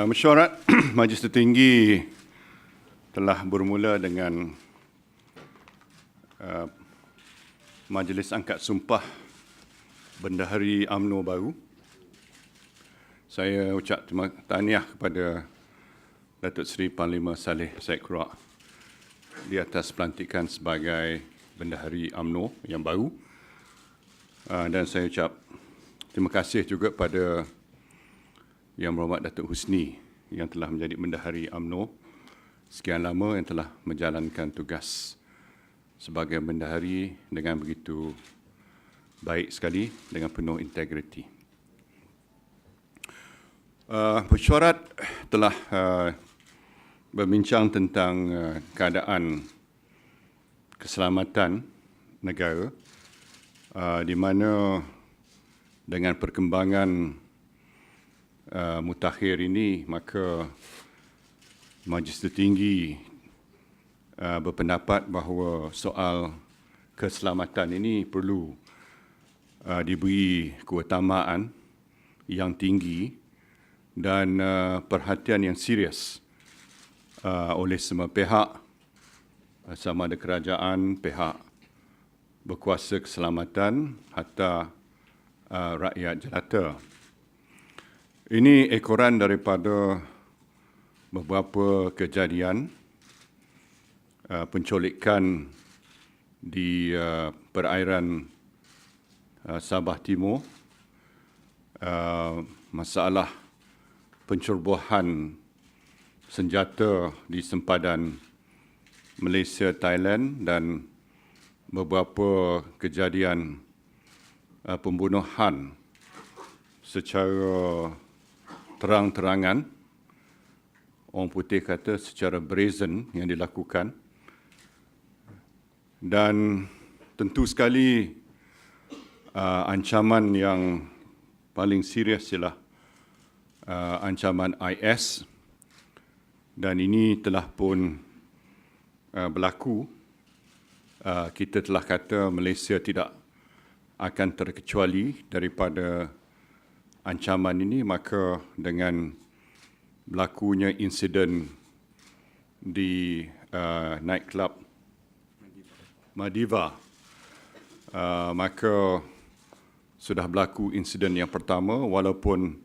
Mesyuarat Majlis Tertinggi telah bermula dengan Majlis Angkat Sumpah Bendahari UMNO baru. Saya ucap tahniah kepada Datuk Seri Panglima Saleh Said Khorek di atas pelantikan sebagai Bendahari UMNO yang baru. Dan saya ucap terima kasih juga pada Yang Berhormat Datuk Husni yang telah menjadi Bendahari UMNO sekian lama, yang telah menjalankan tugas sebagai bendahari dengan begitu baik sekali, dengan penuh integriti. Mesyuarat telah berbincang tentang keadaan keselamatan negara, di mana dengan perkembangan mutakhir ini, maka Majlis Tertinggi berpendapat bahawa soal keselamatan ini perlu diberi keutamaan yang tinggi dan perhatian yang serius oleh semua pihak, sama ada kerajaan, pihak berkuasa keselamatan, hatta rakyat jelata. Ini ekoran daripada beberapa kejadian penculikan di perairan Sabah Timur, masalah pencerobohan senjata di sempadan Malaysia, Thailand, dan beberapa kejadian pembunuhan secara terang-terangan, orang putih kata secara brazen, yang dilakukan. Dan tentu sekali ancaman yang paling serius ialah ancaman IS, dan ini telah pun berlaku. Kita telah kata Malaysia tidak akan terkecuali daripada ancaman ini, maka dengan berlakunya insiden di nightclub Madiva, maka sudah berlaku insiden yang pertama, walaupun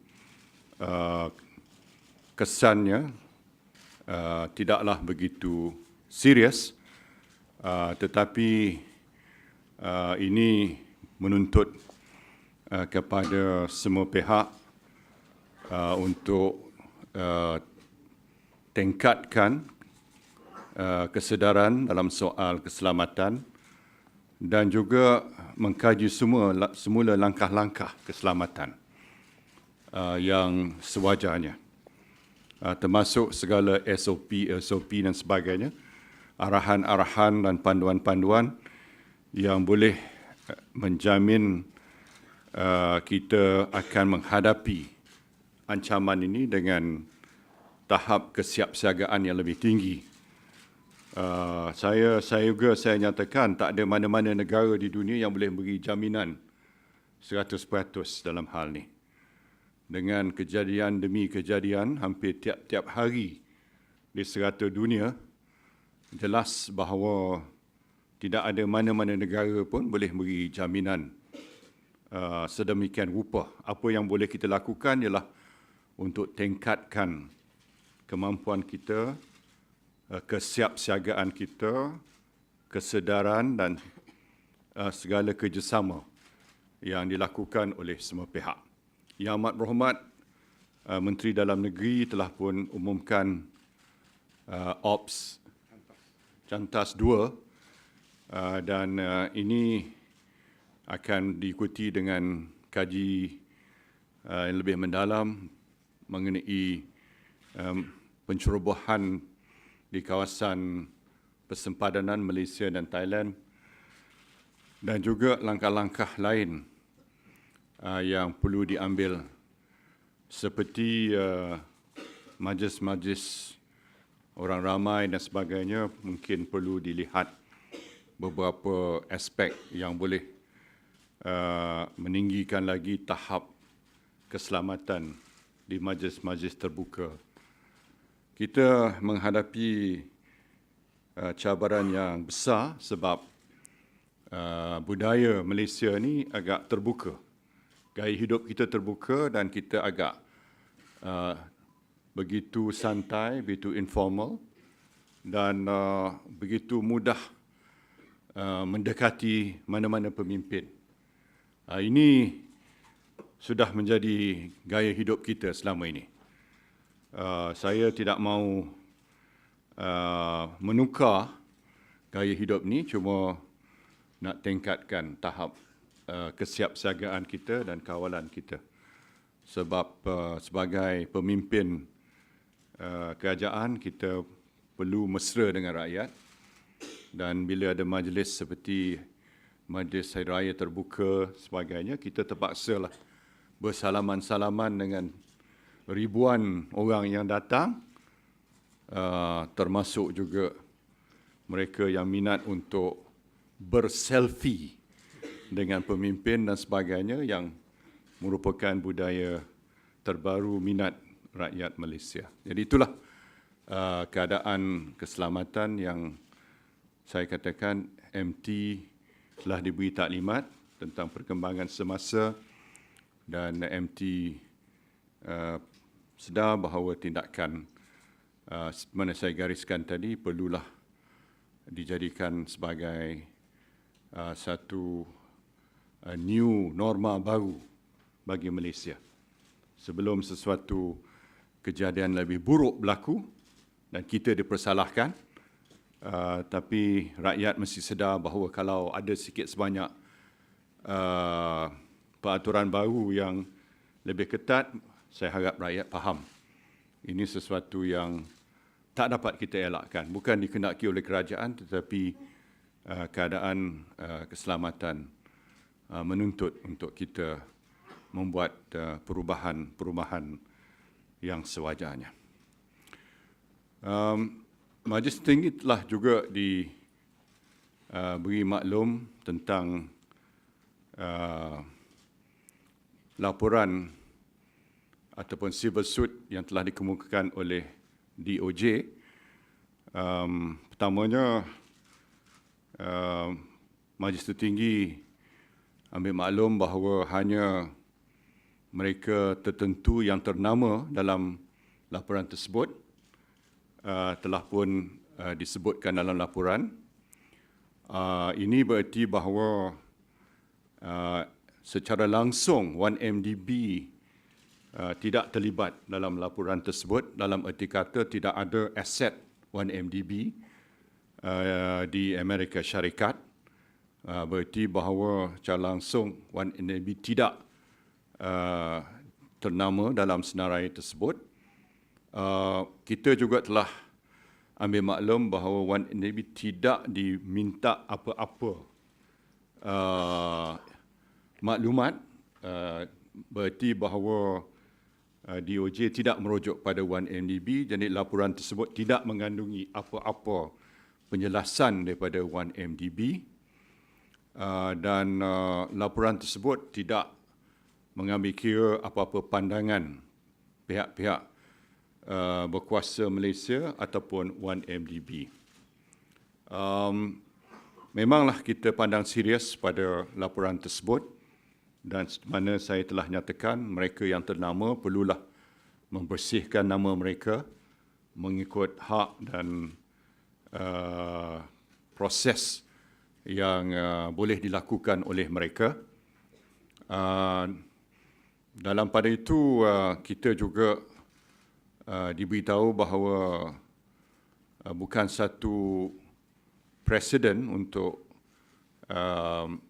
kesannya tidaklah begitu serius, tetapi ini menuntut kepada semua pihak untuk tingkatkan kesedaran dalam soal keselamatan dan juga mengkaji semula langkah-langkah keselamatan yang sewajarnya, termasuk segala SOP dan sebagainya, arahan-arahan dan panduan-panduan yang boleh menjamin kita akan menghadapi ancaman ini dengan tahap kesiapsiagaan yang lebih tinggi. Saya nyatakan tak ada mana-mana negara di dunia yang boleh beri jaminan 100% dalam hal ini. Dengan kejadian demi kejadian hampir tiap-tiap hari di serata dunia, jelas bahawa tidak ada mana-mana negara pun boleh beri jaminan sedemikian rupa. Apa yang boleh kita lakukan ialah untuk tingkatkan kemampuan kita, kesiapsiagaan kita, kesedaran dan segala kerjasama yang dilakukan oleh semua pihak. Yang Amat Berhormat Menteri Dalam Negeri telah pun umumkan Ops Cantas 2, dan ini akan diikuti dengan kaji yang lebih mendalam mengenai pencerobohan di kawasan persempadanan Malaysia dan Thailand, dan juga langkah-langkah lain yang perlu diambil, seperti majlis-majlis orang ramai dan sebagainya. Mungkin perlu dilihat beberapa aspek yang boleh meninggikan lagi tahap keselamatan di majlis-majlis terbuka. Kita menghadapi cabaran yang besar sebab budaya Malaysia ni agak terbuka. Gaya hidup kita terbuka dan kita agak begitu santai, begitu informal dan begitu mudah mendekati mana-mana pemimpin. Ini sudah menjadi gaya hidup kita selama ini. Saya tidak mahu menukar gaya hidup ni, cuma nak tingkatkan tahap kesiapsiagaan kita dan kawalan kita. Sebab sebagai pemimpin kerajaan, kita perlu mesra dengan rakyat, dan bila ada majlis seperti majlis Hari Raya terbuka sebagainya, kita terpaksalah bersalaman-salaman dengan ribuan orang yang datang, termasuk juga mereka yang minat untuk berselfie dengan pemimpin dan sebagainya, yang merupakan budaya terbaru minat rakyat Malaysia. Jadi itulah keadaan keselamatan yang saya katakan MT telah diberi taklimat tentang perkembangan semasa, dan MT sedar bahawa tindakan mana saya gariskan tadi perlulah dijadikan sebagai satu new norma baru bagi Malaysia. Sebelum sesuatu kejadian lebih buruk berlaku dan kita dipersalahkan, tapi rakyat mesti sedar bahawa kalau ada sikit sebanyak peraturan baru yang lebih ketat, saya harap rakyat faham. Ini sesuatu yang tak dapat kita elakkan. Bukan dikehendaki oleh kerajaan, tetapi keadaan keselamatan menuntut untuk kita membuat perubahan-perubahan yang sewajarnya. Majlis Tinggi telah juga diberi maklum tentang laporan ataupun civil suit yang telah dikemukakan oleh DOJ. Pertamanya, Majlis Tertinggi ambil maklum bahawa hanya mereka tertentu yang ternama dalam laporan tersebut telah pun disebutkan dalam laporan. Ini bererti bahawa secara langsung 1MDB tidak terlibat dalam laporan tersebut. Dalam erti kata tidak ada aset 1MDB di Amerika Syarikat. Bererti bahawa secara langsung 1MDB tidak ternama dalam senarai tersebut. Kita juga telah ambil maklum bahawa 1MDB tidak diminta apa-apa maklumat. Bererti bahawa DOJ tidak merujuk pada 1MDB, jadi laporan tersebut tidak mengandungi apa-apa penjelasan daripada 1MDB, dan laporan tersebut tidak mengambil kira apa-apa pandangan pihak-pihak berkuasa Malaysia ataupun 1MDB. Memanglah kita pandang serius pada laporan tersebut, dan mana saya telah nyatakan mereka yang ternama perlulah membersihkan nama mereka mengikut hak dan proses yang boleh dilakukan oleh mereka. Dalam pada itu, kita juga diberitahu bahawa bukan satu presiden untuk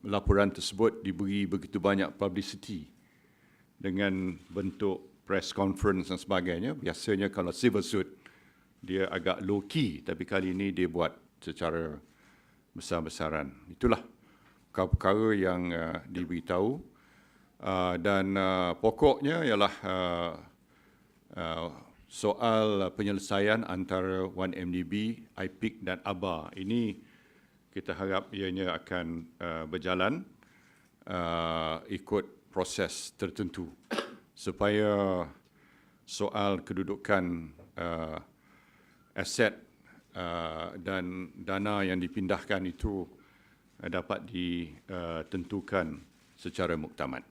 laporan tersebut diberi begitu banyak publicity dengan bentuk press conference dan sebagainya. Biasanya kalau civil suit dia agak low key, tapi kali ini dia buat secara besar-besaran. Itulah perkara yang diberitahu, dan pokoknya ialah soal penyelesaian antara 1MDB, IPIC dan ABA. Ini kita harap ianya akan berjalan, ikut proses tertentu supaya soal kedudukan aset dan dana yang dipindahkan itu dapat ditentukan secara muktamad.